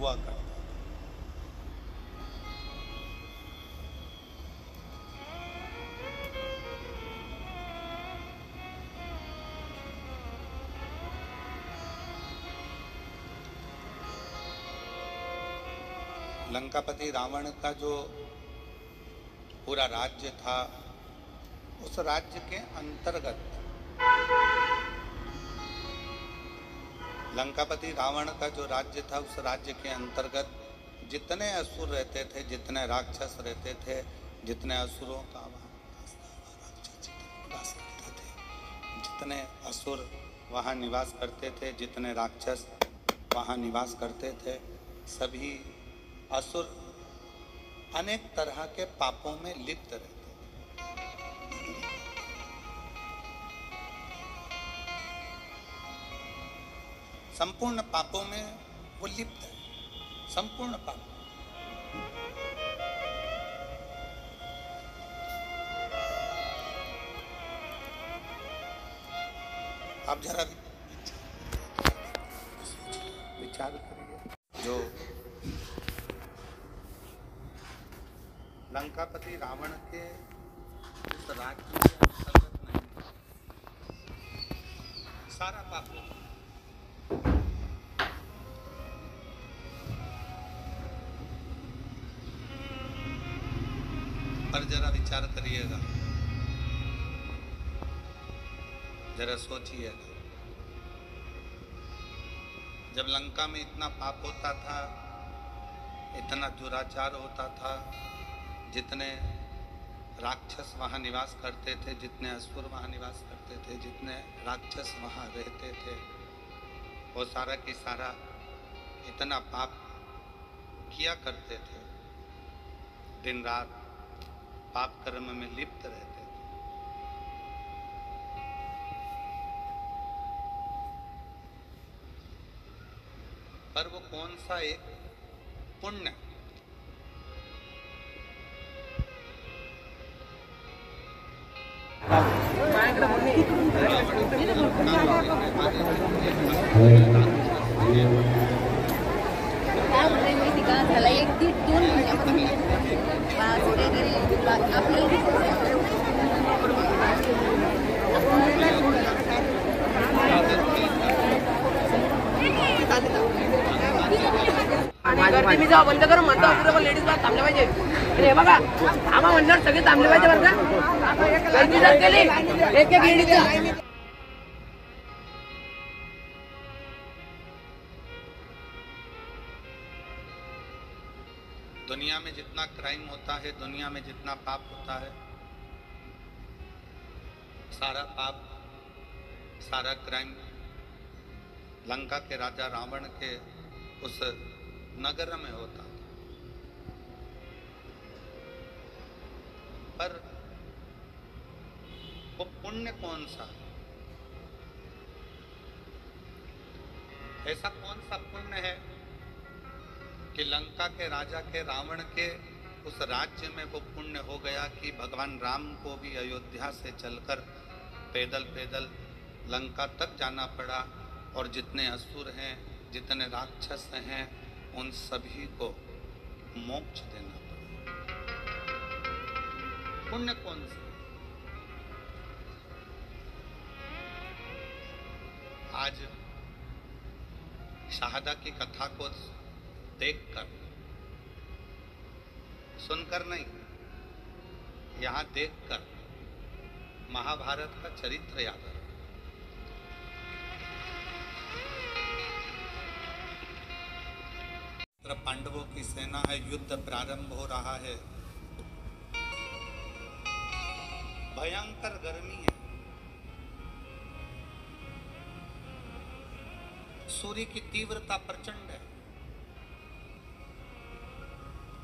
हुआ करता। लंकापति रावण का जो पूरा राज्य था, उस राज्य के अंतर्गत लंकापति रावण का जो राज्य था, उस राज्य के अंतर्गत जितने असुर रहते थे, जितने राक्षस रहते थे, जितने असुरों का निवास करते थे, जितने असुर वहाँ निवास करते थे, जितने राक्षस वहाँ निवास करते थे, सभी असुर अनेक तरह के पापों में लिप्त रहते थे। संपूर्ण पापों में वो लिप्त है, संपूर्ण पाप। आप जरा विचार करिए, जो लंकापति रावण के उस राज्य के अंतर्गत नहीं, सारा पाप हो। पर जरा विचार करिएगा, जरा सोचिएगा, जब लंका में इतना पाप होता था, इतना दुराचार होता था, जितने राक्षस वहाँ निवास करते थे, जितने असुर वहाँ निवास करते थे, जितने राक्षस वहाँ रहते थे, वो सारा की सारा इतना पाप किया करते थे, दिन रात पाप कर्म में लिप्त रहते थे। पर वो कौन सा एक पुण्य मी जेव्हा बंद करून म्हणतो पुढे लेडीज ला थांबले पाहिजे, हे बघा आम्हा म्हणल्यावर सगळे थांबले पाहिजे बरं का, एक एक लेडीज। दुनिया में जितना क्राइम होता है, दुनिया में जितना पाप होता है, सारा पाप, सारा क्राइम लंका के राजा रावण के उस नगर में होता था। पर वो पुण्य कौन सा, ऐसा कौन सा पुण्य है कि लंका के राजा के रावण के उस राज्य में वो पुण्य हो गया कि भगवान राम को भी अयोध्या से चलकर पैदल पैदल लंका तक जाना पड़ा, और जितने असुर हैं, जितने राक्षस हैं, उन सभी को मोक्ष देना पड़ा। पुण्य कौन सा? आज शहादा की कथा को देखकर, सुनकर नहीं, यहाँ देखकर महाभारत का चरित्र याद है। पांडवों की सेना है, युद्ध प्रारंभ हो रहा है, भयंकर गर्मी है, सूर्य की तीव्रता प्रचंड है,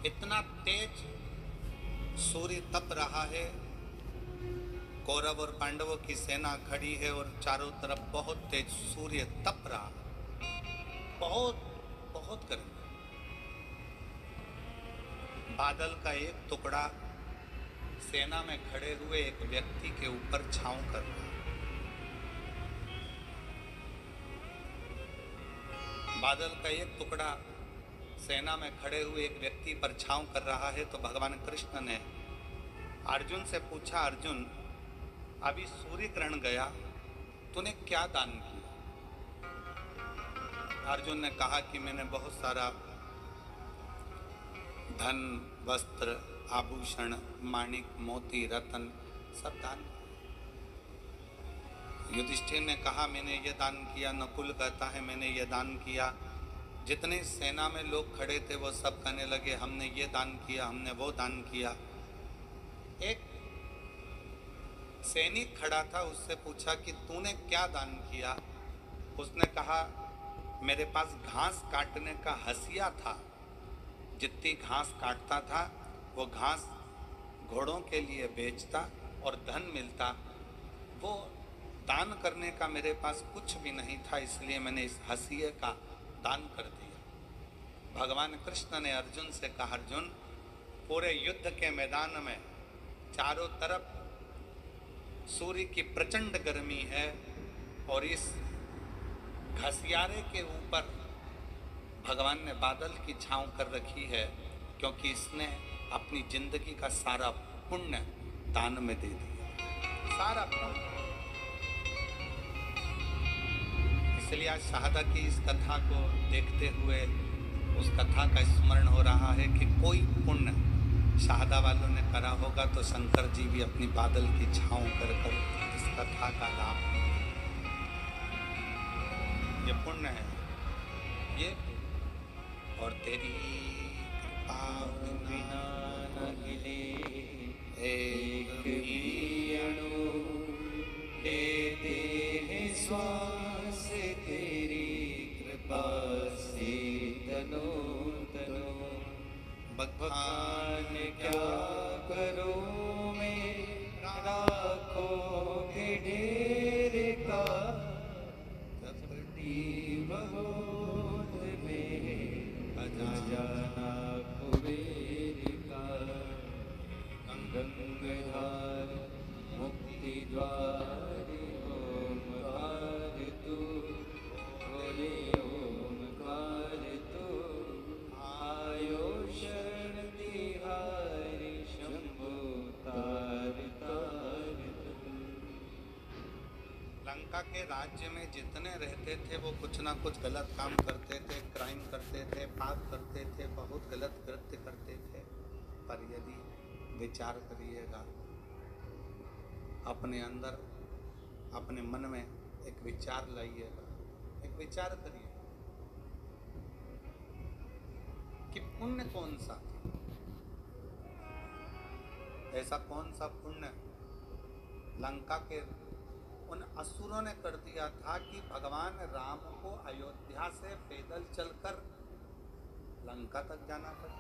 इतना तेज सूर्य तप रहा है, कौरव और पांडवों की सेना खड़ी है और चारों तरफ बहुत तेज सूर्य तप रहा है, बहुत बहुत गर्मी। बादल का एक टुकड़ा सेना में खड़े हुए एक व्यक्ति के ऊपर छांव कर रहा है। बादल का एक टुकड़ा सेना में खड़े हुए एक व्यक्ति पर छांव कर रहा है, तो भगवान कृष्ण ने अर्जुन से पूछा, अर्जुन अभी सूर्य ग्रहण गया, तूने क्या दान किया? अर्जुन ने कहा कि मैंने बहुत सारा धन, वस्त्र, आभूषण, माणिक, मोती, रतन सब दान किया। युधिष्ठिर ने कहा मैंने ये दान किया। नकुल कहता है मैंने ये दान किया। जितने सेना में लोग खड़े थे वो सब कहने लगे हमने ये दान किया, हमने वो दान किया। एक सैनिक खड़ा था, उससे पूछा कि तूने क्या दान किया? उसने कहा मेरे पास घास काटने का हसिया था, जितनी घास काटता था वो घास घोड़ों के लिए बेचता और धन मिलता। वो दान करने का मेरे पास कुछ भी नहीं था, इसलिए मैंने इस हसिये का दान कर दिया। भगवान कृष्ण ने अर्जुन से कहा, अर्जुन पूरे युद्ध के मैदान में चारों तरफ सूर्य की प्रचंड गर्मी है और इस घसियारे के ऊपर भगवान ने बादल की छांव कर रखी है, क्योंकि इसने अपनी जिंदगी का सारा पुण्य दान में दे दिया, सारा पुण्य। इसलिए आज शहादा की इस कथा को देखते हुए उस कथा का स्मरण हो रहा है कि कोई पुण्य शहादा वालों ने करा होगा तो शंकर जी भी अपनी बादल की छांव कर कर इस कथा का लाभ, ये पुण्य है ये। और तेरी कृपा बिना न हिले एक भी अणु, देते हैं श्वास तेरी कृपा से तनो तनो। भगवान क्या करो मैं राखों के ढेर का, कपटी बहुत में अजाना कुबेर का। गंगाधार मुक्ति द्वार ओमकार तू, बोले ओमकार तू, आयो शरण तिहारी शंभो तार तार तू। लंका के राज्य में जितने रहते थे वो कुछ ना कुछ गलत काम करते थे, क्राइम करते थे, पाप करते थे, बहुत गलत कृत्य करते थे। पर यदि विचार करिएगा अपने अंदर, अपने मन में एक विचार लाइएगा, एक विचार करिए कि पुण्य कौन सा, ऐसा कौन सा पुण्य लंका के उन असुरों ने कर दिया था कि भगवान राम को अयोध्या से पैदल चलकर लंका तक जाना पड़ा।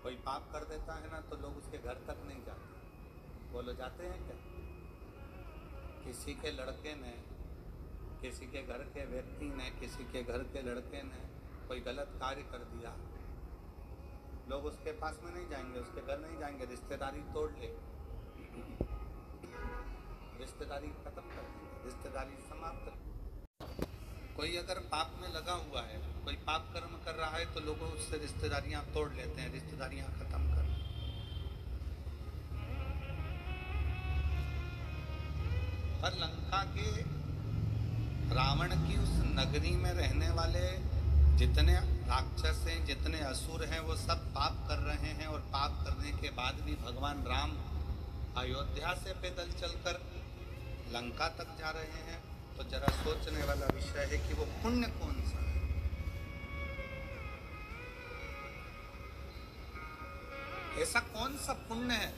कोई पाप कर देता है ना तो लोग उसके घर तक नहीं जाते। बोलो जाते हैं क्या? किसी के लड़के ने, किसी के घर के व्यक्ति ने, किसी के घर के लड़के ने कोई गलत कार्य कर दिया, लोग उसके पास में नहीं जाएंगे, उसके घर नहीं जाएंगे, रिश्तेदारी तोड़ ले, रिश्तेदारी खत्म कर देंगे, रिश्तेदारी समाप्त कर। कोई अगर पाप में लगा हुआ है, कोई पाप कर्म कर रहा है तो लोग उससे रिश्तेदारियां तोड़ लेते हैं, रिश्तेदारियां खत्म कर। पर लंका के रावण की उस नगरी में रहने वाले जितने राक्षस हैं, जितने असुर हैं, वो सब पाप कर रहे हैं और पाप करने के बाद भी भगवान राम अयोध्या से पैदल चलकर लंका तक जा रहे हैं। तो जरा सोचने वाला विषय है कि वो पुण्य कौन सा है। ऐसा कौन सा पुण्य है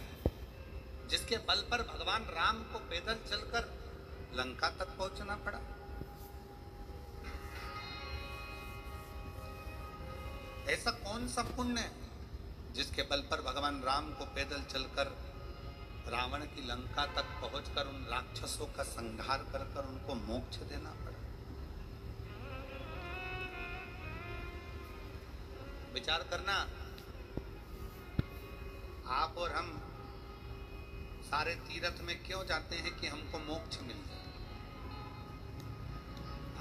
जिसके बल पर भगवान राम को पैदल चलकर लंका तक पहुंचना पड़ा? ऐसा कौन सा पुण्य है जिसके बल पर भगवान राम को पैदल चलकर रावण की लंका तक पहुंचकर उन राक्षसों का संहार कर कर उनको मोक्ष देना पड़ा? विचार करना। आप और हम सारे तीर्थ में क्यों जाते हैं कि हमको मोक्ष मिल जाए।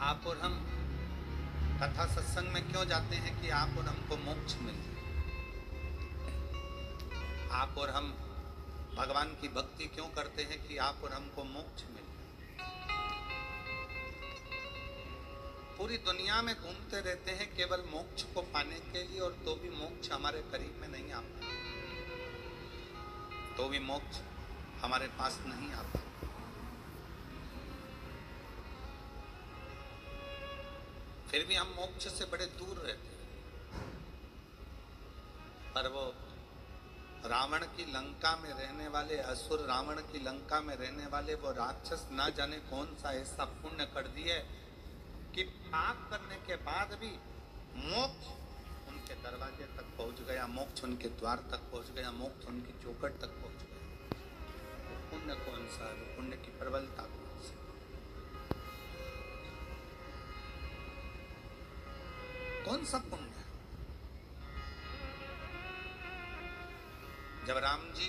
आप और हम कथा सत्संग में क्यों जाते हैं कि आप और हमको मोक्ष मिल जाए। आप और हम भगवान की भक्ति क्यों करते हैं कि आप और हमको मोक्ष मिल जाए। पूरी दुनिया में घूमते रहते हैं केवल मोक्ष को पाने के लिए, और तो भी मोक्ष हमारे करीब में नहीं आता, तो भी मोक्ष हमारे पास नहीं आता। फिर भी हम मोक्ष से बड़े दूर रहते हैं। पर वो रावण की लंका में रहने वाले असुर, रावण की लंका में रहने वाले वो राक्षस ना जाने कौन सा ऐसा पुण्य कर दिए कि पाप करने के बाद भी मोक्ष उनके दरवाजे तक पहुंच गया, मोक्ष उनके द्वार तक पहुंच गया, मोक्ष उनकी चौखट तक पहुंच गया। वो पुण्य कौन सा है, वो पुण्य की प्रबलता कौन सी, कौन सा पुण्य है। जब राम जी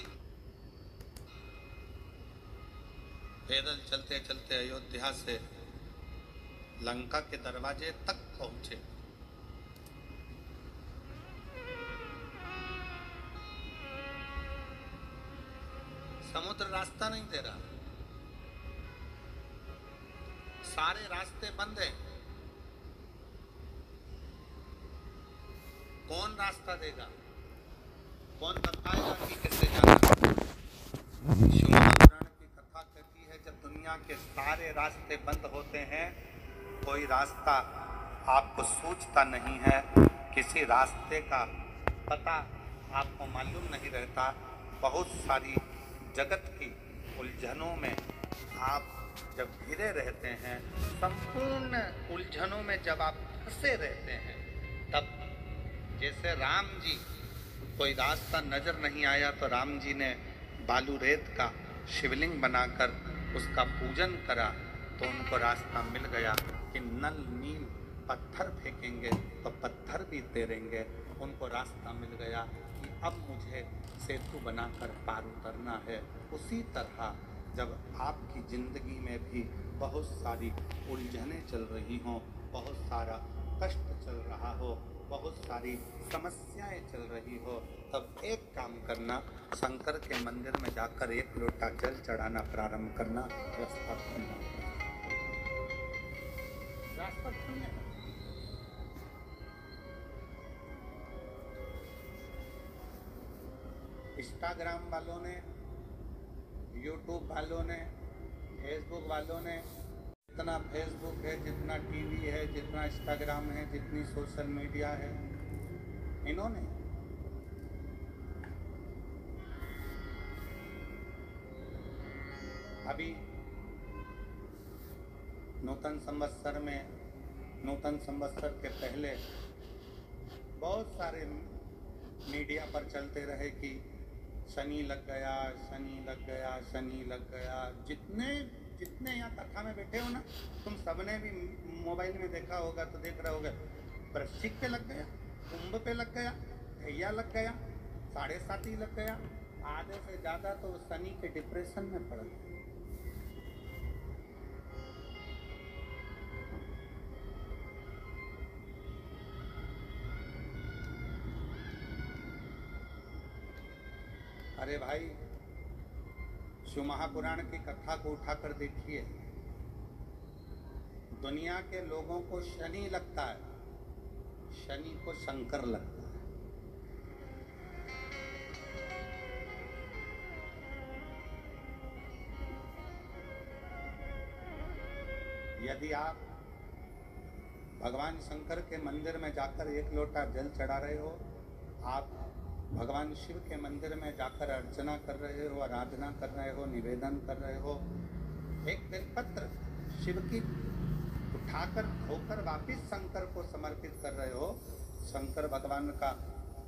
पैदल चलते चलते अयोध्या से लंका के दरवाजे तक पहुंचे, समुद्र रास्ता नहीं दे रहा, सारे रास्ते बंद हैं। कौन रास्ता देगा, कौन बताएगा कि कैसे जाना है। शिव महापुराण की कथा कहती है जब दुनिया के सारे रास्ते बंद होते हैं, कोई रास्ता आपको सूझता नहीं है, किसी रास्ते का पता आपको मालूम नहीं रहता, बहुत सारी जगत की उलझनों में आप जब घिरे रहते हैं, संपूर्ण उलझनों में जब आप फंसे रहते हैं, तब जैसे राम जी कोई रास्ता नजर नहीं आया तो राम जी ने बालू रेत का शिवलिंग बनाकर उसका पूजन करा, तो उनको रास्ता मिल गया कि नल नील पत्थर फेंकेंगे तो पत्थर भी तैरेंगे। उनको रास्ता मिल गया कि अब मुझे सेतु बनाकर पार उतरना है। उसी तरह जब आपकी जिंदगी में भी बहुत सारी उलझनें चल रही हों, बहुत सारा कष्ट चल रहा हो, बहुत सारी समस्याएं चल रही हो, तब एक काम करना, शंकर के मंदिर में जाकर एक लोटा जल चढ़ाना प्रारंभ करना, रास्ता खुलना, रास्ता खुलने का। इंस्टाग्राम वालों ने, यूट्यूब वालों ने, फेसबुक वालों ने, जितना फेसबुक है, जितना टीवी है, जितना इंस्टाग्राम है, जितनी सोशल मीडिया है, इन्होंने अभी नूतन संवत्सर में, नूतन संवत्सर के पहले बहुत सारे मीडिया पर चलते रहे कि शनि लग गया, शनि लग गया, शनि लग गया। जितने यहाँ कथा में बैठे हो ना, तुम सबने भी मोबाइल में देखा होगा तो देख रहे होगे, वृश्चिक पे लग गया, कुंभ पे लग गया, धैया लग गया, 7.5 लग गया, आधे से ज़्यादा तो शनि के डिप्रेशन में पड़ गए। अरे भाई, शिव महापुराण की कथा को उठाकर देखिए, दुनिया के लोगों को शनि लगता है, शनि को शंकर लगता है। यदि आप भगवान शंकर के मंदिर में जाकर एक लोटा जल चढ़ा रहे हो, आप भगवान शिव के मंदिर में जाकर अर्चना कर रहे हो, आराधना कर रहे हो, निवेदन कर रहे हो, एक बेलपत्र शिव की उठाकर धोकर वापिस शंकर को समर्पित कर रहे हो, शंकर भगवान का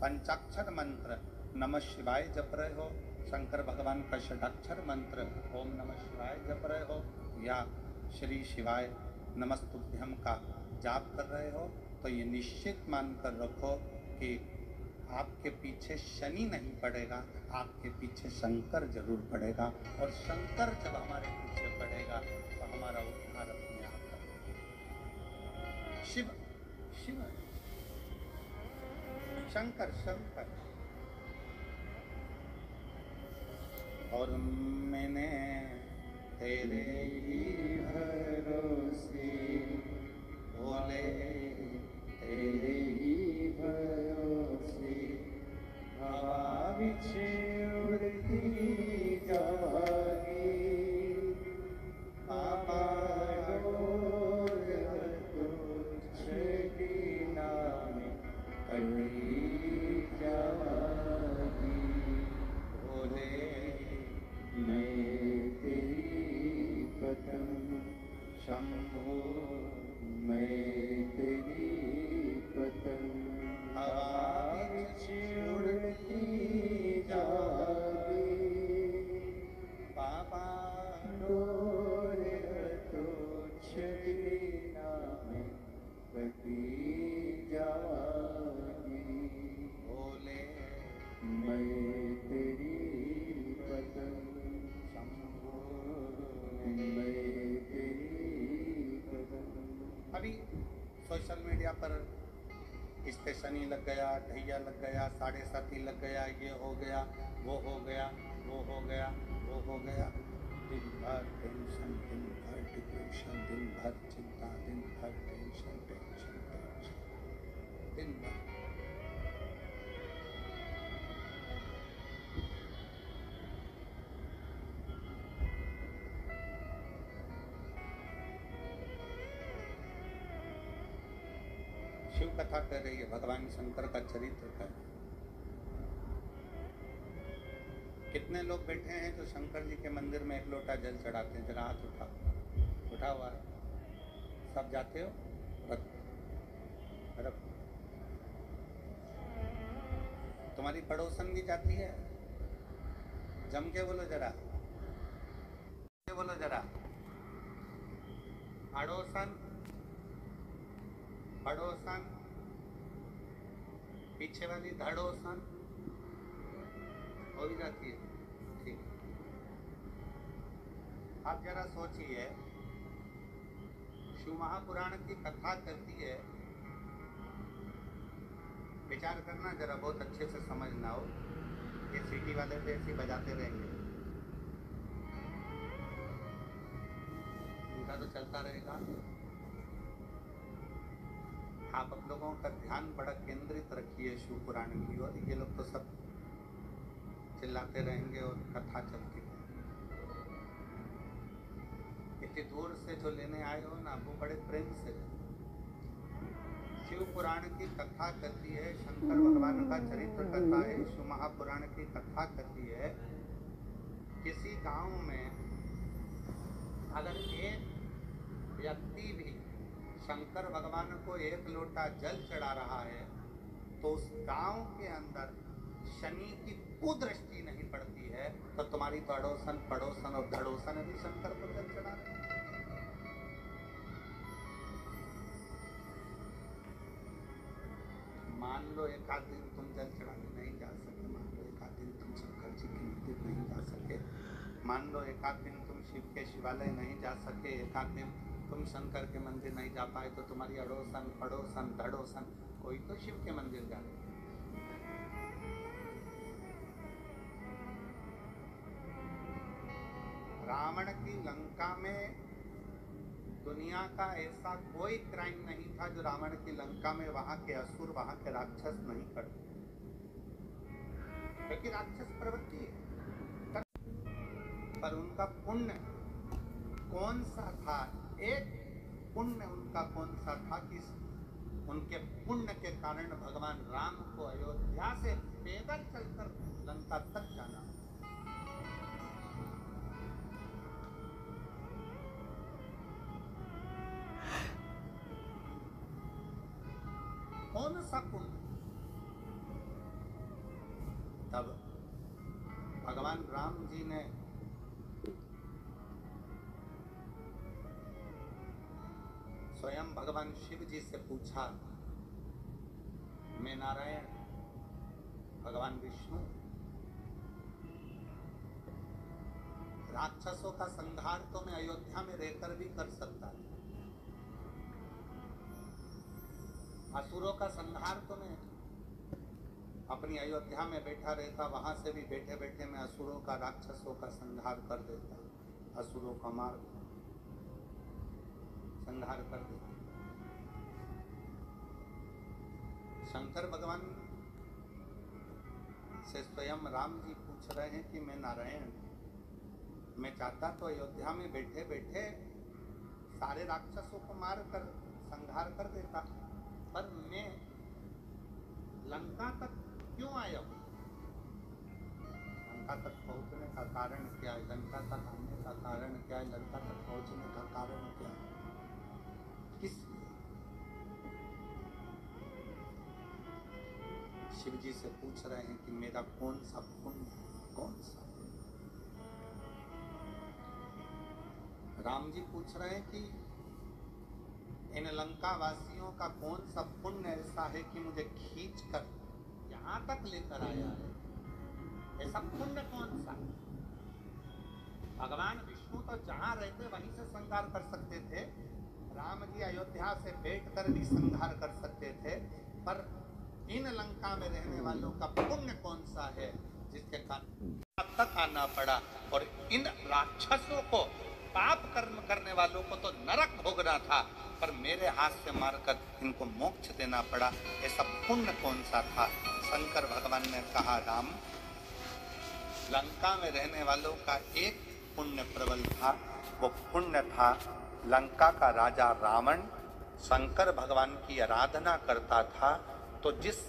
पंचाक्षर मंत्र नमः शिवाय जप रहे हो, शंकर भगवान का षडाक्षर मंत्र ओम नमः शिवाय जप रहे हो, या श्री शिवाय नमस्तुभ्यम का जाप कर रहे हो, तो ये निश्चित मानकर रखो कि आपके पीछे शनि नहीं पड़ेगा, आपके पीछे शंकर जरूर पड़ेगा। और शंकर जब हमारे पीछे पड़ेगा तो हमारा उद्धार अपने आप होगा। शिव शिव शंकर शंकर। और मैंने तेरे ही भरोसे भोले, तेरे ही भरोसे हवा बिछे उड़ती जागी, बाबा डोर तुझकी नाम कटी जागी। भोले मैं तेरी पतंग, शंभो मैं तेरी पतंग, हवा बिछे उड़ती जागी, बाबा डोर तुझकी नाम कटी जागी। भोले मैं तेरी पतंग, शंभो मैं तेरी पतंग। अभी सोशल मीडिया पर स्टेशनी लग गया, ढैया लग गया, 7:30 लग गया, ये हो गया, वो हो गया, वो हो गया, वो हो गया। दिन भर टेंशन, दिन भर डिप्रेशन, दिन भर चिंता, दिन भर टेंशन टेंशन टेंशन, दिन भर। शिव कथा कर रही है, भगवान शंकर का चरित्र कर रही है। कितने लोग बैठे हैं जो शंकर जी के मंदिर में एक लोटा जल चढ़ाते हैं? जरा हाथ उठा हुआ है। सब जाते हो? रख। तुम्हारी पड़ोसन भी जाती है? जम के बोलो जरा, बोलो जरा। अड़ोसन पड़ोसन, पीछे वाली धड़ोसन हो भी जाती है। ठीक, आप जरा सोचिए, शिव महापुराण की कथा करती है, विचार करना जरा, बहुत अच्छे से समझना हो। ये सिटी वाले तो ऐसे बजाते रहेंगे, उनका तो चलता रहेगा। आप अब लोगों का ध्यान बड़ा केंद्रित रखिए शिव पुराण की ओर। ये लोग तो सब चिल्लाते रहेंगे और कथा चलती है। इतनी दूर से जो लेने आए हो ना, वो बड़े प्रेम से। शिव पुराण की कथा करती है, शंकर भगवान का चरित्र करता है। शिव महापुराण की कथा करती है, किसी गांव में अगर एक व्यक्ति भी शंकर भगवान को एक लोटा जल चढ़ा रहा है तो उस गांव के अंदर शनि की कुदृष्टि नहीं पड़ती है। तो तुम्हारी तो अड़ोसन पड़ोसन और धड़ोसन भी शंकर को जल चढ़ा रहे। मान लो एक आध दिन तुम जल चढ़ाने नहीं जा सके, मान लो एक आध दिन तुम शंकर जी के मंदिर नहीं जा सके, मान लो एक आध दिन तुम शिव के शिवालय नहीं जा सके, एक आध दिन तुम शंकर के मंदिर नहीं जा पाए, तो तुम्हारी अड़ोसन पड़ोसन धड़ोसन कोई तो शिव के मंदिर जा रहे। रावण की लंका में दुनिया का ऐसा कोई क्राइम नहीं था जो रावण की लंका में वहां के असुर, वहां के राक्षस नहीं करते, क्योंकि राक्षस प्रवृत्ति है। पर उनका पुण्य कौन सा था? एक पुण्य उनका कौन सा था कि उनके पुण्य के कारण भगवान राम को अयोध्या से पैदल चलकर लंका तक जाना। कौन सा पुण्य? तब भगवान राम जी ने स्वयं भगवान शिव जी से पूछा, मैं नारायण, भगवान विष्णु, राक्षसों का संहार तो मैं अयोध्या में रहकर भी कर सकता था, असुरों का संहार तो मैं अपनी अयोध्या में बैठा रहता, वहां से भी बैठे बैठे मैं असुरों का, राक्षसों का संहार कर देता, असुरों का मार संहार कर देता। शंकर भगवान से स्वयं राम जी पूछ रहे हैं कि मैं नारायण, मैं चाहता तो अयोध्या में बैठे बैठे सारे राक्षसों को मार कर संहार कर देता, पर मैं लंका तक क्यों आया हूं? लंका तक पहुंचने का कारण क्या है? लंका तक आने का कारण क्या है? लंका तक पहुंचने का कारण क्या है? किस शिव जी से पूछ रहे हैं कि मेरा कौन सा पुण्य, कौन सा? राम जी पूछ रहे हैं कि इन लंका वासियों का कौन सा पुण्य ऐसा है कि मुझे खींच कर यहाँ तक लेकर आया है? ऐसा पुण्य कौन सा? भगवान विष्णु तो जहाँ रहते वहीं से संहार कर सकते थे, राम जी अयोध्या से बैठकर भी संहार कर सकते थे, पर इन लंका में रहने वालों का पुण्य कौन सा है जिसके कारण तक आना पड़ा? और इन राक्षसों को, पाप कर्म करने वालों को तो नरक भोगना था, पर मेरे हाथ से मारकर इनको मोक्ष देना पड़ा। ऐसा पुण्य कौन सा था? शंकर भगवान ने कहा, राम, लंका में रहने वालों का एक पुण्य प्रबल था, वो पुण्य था लंका का राजा रावण शंकर भगवान की आराधना करता था, तो जिस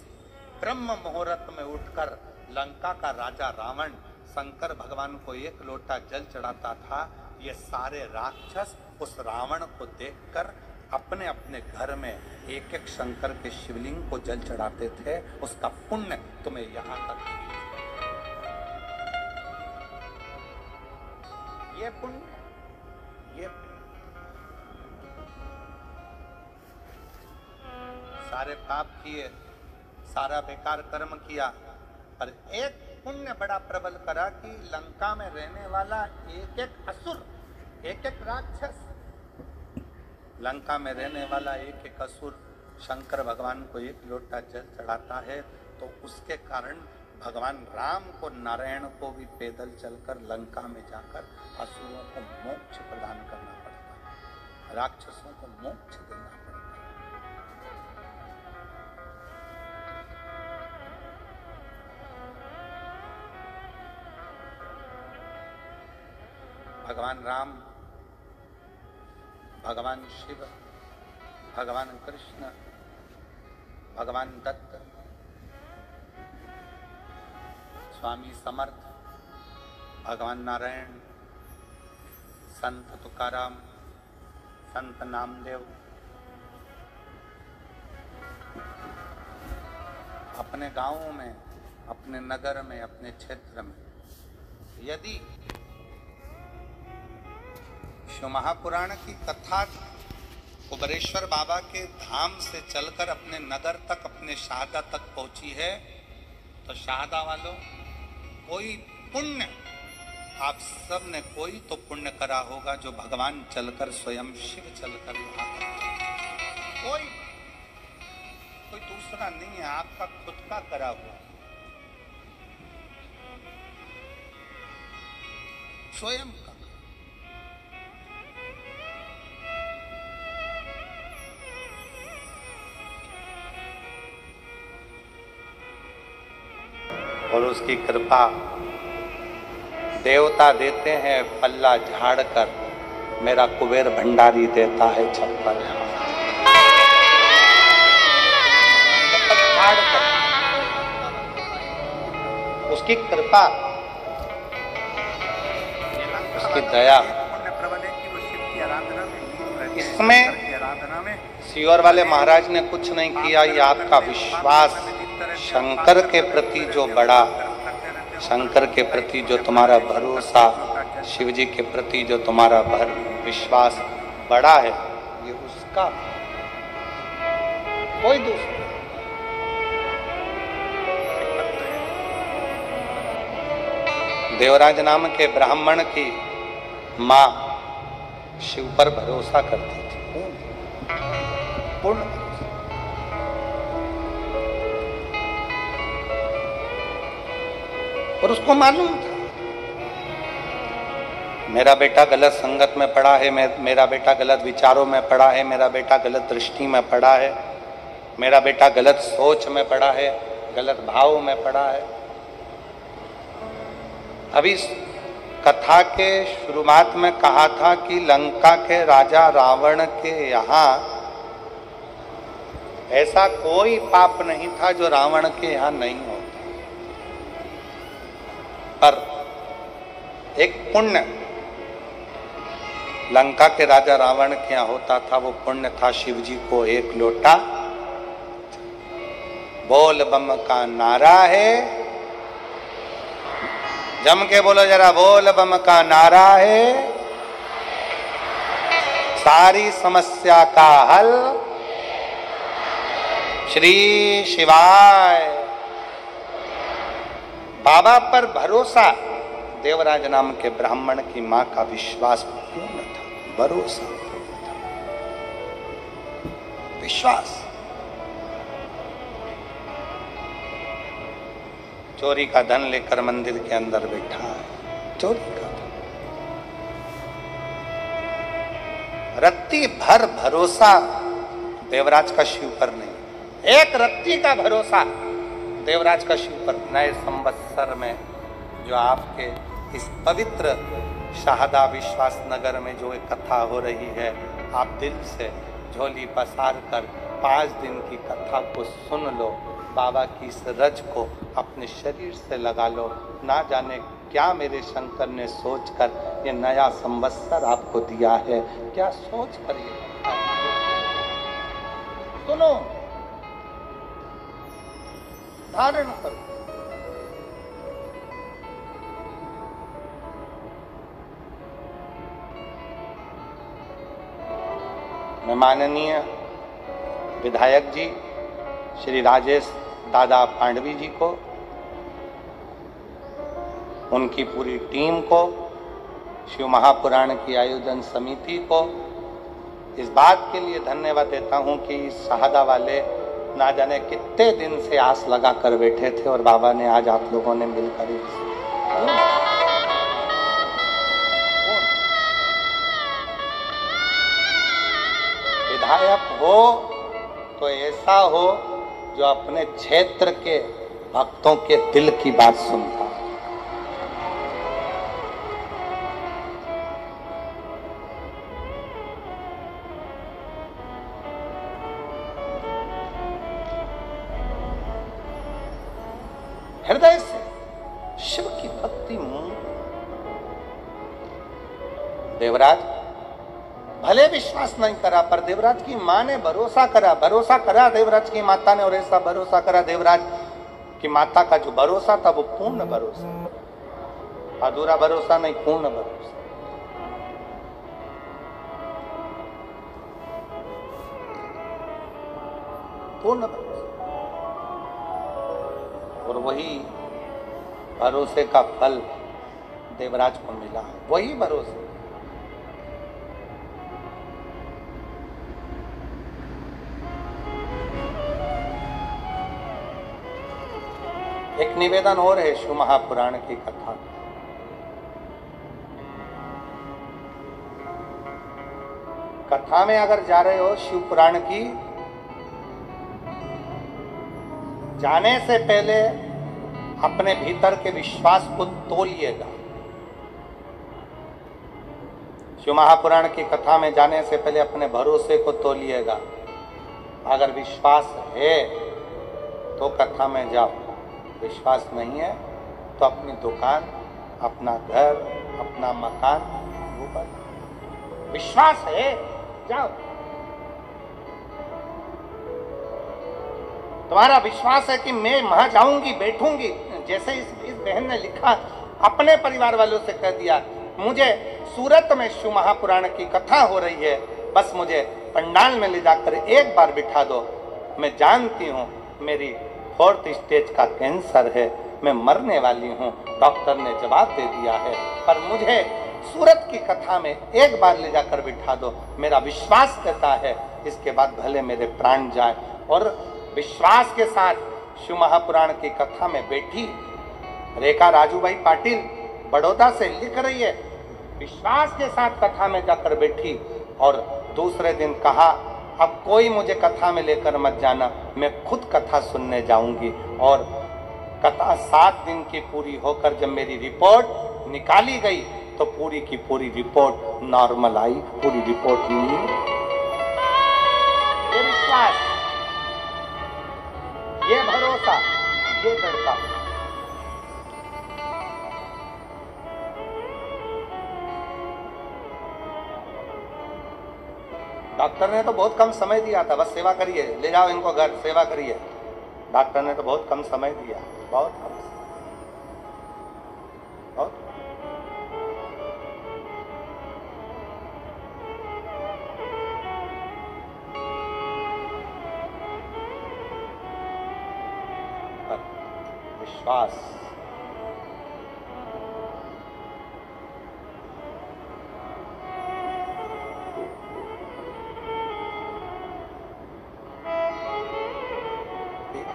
ब्रह्म मुहूर्त में उठकर लंका का राजा रावण शंकर भगवान को एक लोटा जल चढ़ाता था, ये सारे राक्षस उस रावण को देखकर अपने अपने घर में एक एक शंकर के शिवलिंग को जल चढ़ाते थे। उसका पुण्य तुम्हें यहाँ तक, ये पुण्य, ये सारे पाप किए, सारा बेकार कर्म किया, पर एक पुण्य बड़ा प्रबल करा कि लंका में रहने वाला एक एक असुर, एक एक राक्षस, लंका में रहने वाला एक एक असुर शंकर भगवान को एक लोटा जल चढ़ाता है, तो उसके कारण भगवान राम को, नारायण को भी पैदल चलकर लंका में जाकर असुरों को मोक्ष प्रदान करना पड़ता है, राक्षसों को मोक्ष देना पड़ता है। भगवान राम, भगवान शिव, भगवान कृष्ण, भगवान दत्त, स्वामी समर्थ, भगवान नारायण, संत तुकाराम, संत नामदेव अपने गांवों में, अपने नगर में, अपने क्षेत्र में यदि शिव महापुराण की कथा कुबरेश्वर बाबा के धाम से चलकर अपने नगर तक, अपने शाहदा तक पहुंची है, तो शाहदा वालों, कोई पुण्य आप सब ने कोई तो पुण्य करा होगा जो भगवान चलकर, स्वयं शिव चलकर यहाँ कोई कोई दूसरा नहीं है, आपका खुद का करा हुआ, स्वयं का। और उसकी कृपा देवता देते हैं पल्ला झाड़ कर, मेरा कुबेर भंडारी देता है छप्पर झाड़ कर। उसकी कृपा, उसकी दया, इसमें सियोर वाले महाराज ने कुछ नहीं किया। ये आपका विश्वास शंकर के प्रति जो बड़ा, शंकर के प्रति जो तुम्हारा भरोसा, शिव जी के प्रति जो तुम्हारा विश्वास बड़ा है, ये उसका, कोई दूसरा। देवराज नाम के ब्राह्मण की मां शिव पर भरोसा करती थी, पूर्ण और उसको मालूम था मेरा बेटा गलत संगत में पड़ा है, मेरा बेटा गलत विचारों में पड़ा है, मेरा बेटा गलत दृष्टि में पड़ा है, मेरा बेटा गलत सोच में पड़ा है, गलत भाव में पड़ा है। अभी कथा के शुरुआत में कहा था कि लंका के राजा रावण के यहाँ ऐसा कोई पाप नहीं था जो रावण के यहाँ नहीं होता, पर एक पुण्य लंका के राजा रावण के यहाँ होता था। वो पुण्य था शिव जी को एक लोटा बोल बम का नारा है, जम के बोलो जरा, बोल बम का नारा है, सारी समस्या का हल श्री शिवाय। बाबा पर भरोसा, देवराज नाम के ब्राह्मण की मां का विश्वास पूर्ण था, भरोसा था, विश्वास। चोरी का धन लेकर मंदिर के अंदर बैठा है, चोरी का धन, रत्ती भर भरोसा देवराज का शिव पर नहीं, एक रत्ती का भरोसा देवराज का शिव पर। नए संवत्सर में जो आपके इस पवित्र शाहदा विश्वास नगर में जो एक कथा हो रही है, आप दिल से झोली पसार कर 5 दिन की कथा को सुन लो, बाबा की इस रज को अपने शरीर से लगा लो। ना जाने क्या मेरे शंकर ने सोच कर ये नया संवत्सर आपको दिया है, क्या सोच कर ये सुनो, धारण करो। मैं माननीय विधायक जी श्री राजेश दादा पांडवी जी को, उनकी पूरी टीम को, शिव महापुराण की आयोजन समिति को इस बात के लिए धन्यवाद देता हूं कि शाहदा वाले ना जाने कितने दिन से आस लगा कर बैठे थे और बाबा ने आज आप लोगों ने मिलकर विधायक हो तो ऐसा हो जो अपने क्षेत्र के भक्तों के दिल की बात सुनता। हृदय से शिव की भक्ति मूल। देवराज भले विश्वास नहीं करा, पर देवराज की मां ने भरोसा करा देवराज की माता ने, और ऐसा भरोसा करा देवराज की माता का जो भरोसा था वो पूर्ण भरोसा, अधूरा भरोसा नहीं, पूर्ण भरोसा। पूर्ण भरोसा, और वही भरोसे का फल देवराज को मिला, वही भरोसा। एक निवेदन और है शिव महापुराण की कथा। कथा में अगर जा रहे हो शिव पुराण की, जाने से पहले अपने भीतर के विश्वास को तोलिएगा। शिव महापुराण की कथा में जाने से पहले अपने भरोसे को तोलिएगा। अगर विश्वास है तो कथा में जाओ, विश्वास नहीं है तो अपनी दुकान, अपना घर, अपना मकान ऊपर। विश्वास है जाओ, तुम्हारा विश्वास है कि मैं वहां जाऊंगी, बैठूंगी, जैसे इस बहन ने लिखा, अपने परिवार वालों से कह दिया मुझे सूरत में शिव महापुराण की कथा हो रही है, बस मुझे पंडाल में ले जाकर एक बार बिठा दो। मैं जानती हूँ मेरी 4th स्टेज का कैंसर है, मैं मरने वाली हूँ, डॉक्टर ने जवाब दे दिया है, पर मुझे सूरत की कथा में एक बार ले जाकर बिठा दो। मेरा विश्वास कहता है इसके बाद भले मेरे प्राण जाए। और विश्वास के साथ शिव महापुराण की कथा में बैठी रेखा राजूभाई पाटिल बड़ौदा से लिख रही है, विश्वास के साथ कथा में जाकर बैठी और दूसरे दिन कहा अब कोई मुझे कथा में लेकर मत जाना, मैं खुद कथा सुनने जाऊंगी। और कथा 7 दिन की पूरी होकर जब मेरी रिपोर्ट निकाली गई तो पूरी की पूरी रिपोर्ट नॉर्मल आई, पूरी रिपोर्ट नहीं। ये विश्वास, ये भरोसा, ये लड़का। डॉक्टर ने तो बहुत कम समय दिया था, बस सेवा करिए, ले जाओ इनको घर, सेवा करिए। डॉक्टर ने तो बहुत कम समय दिया, बहुत कम समय, बहुत। पर विश्वास,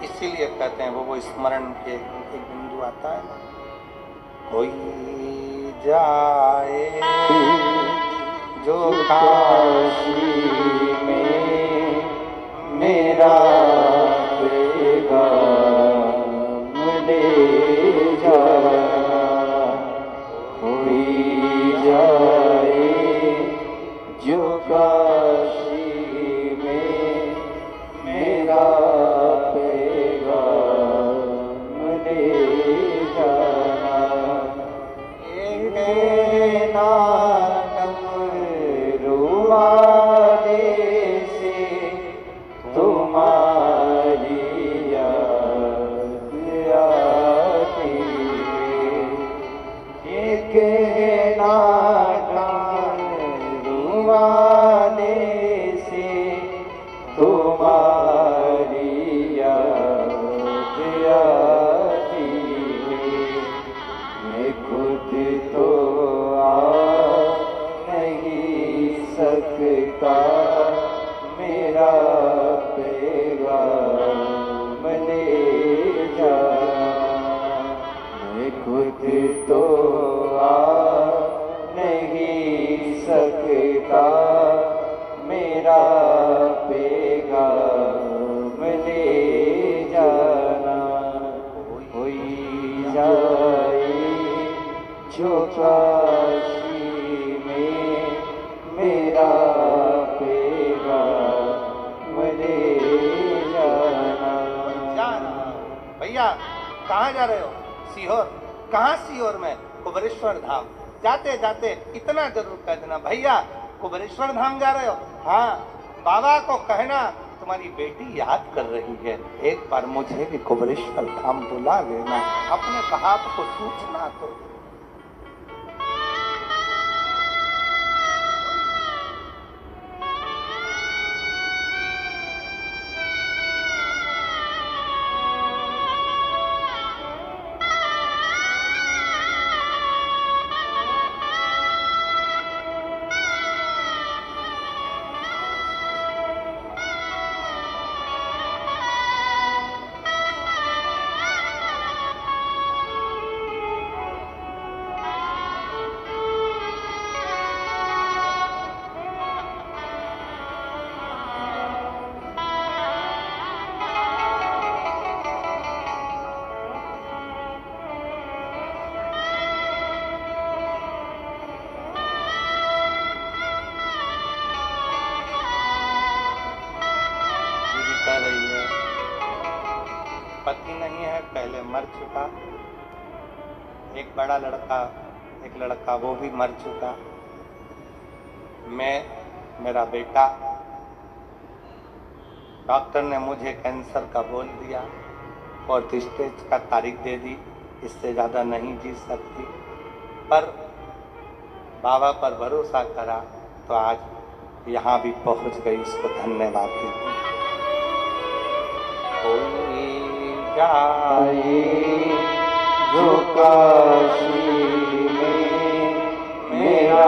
इसीलिए कहते हैं वो स्मरण के एक बिंदु आता है ना, कोई जाए जो काशी में मेरा पैगाम ले जाए, कोई जाए जो काशी में मेरा मेरा पैगाम ले जाना, मैं खुद तो आ नहीं सकता, मेरा पैगाम ले जाना, कोई जाए जो काशी में मेरा भैया। कहाँ जा रहे हो? सीहोर। कहाँ सीहोर में? कुबेरेश्वर धाम। जाते जाते इतना जरूर कह देना, भैया कुबेरेश्वर धाम जा रहे हो? हाँ, बाबा को कहना तुम्हारी बेटी याद कर रही है, एक बार मुझे भी कुबेरेश्वर धाम बुला लेना, अपने बाप को सूचना तो। पति नहीं है, पहले मर चुका। एक बड़ा लड़का, एक लड़का वो भी मर चुका। मैं, मेरा बेटा, डॉक्टर ने मुझे कैंसर का बोल दिया, 4th स्टेज का तारीख दे दी, इससे ज़्यादा नहीं जी सकती। पर बाबा पर भरोसा करा तो आज यहाँ भी पहुँच गई, उसको धन्यवाद देती। जाए जो काशी में मेरा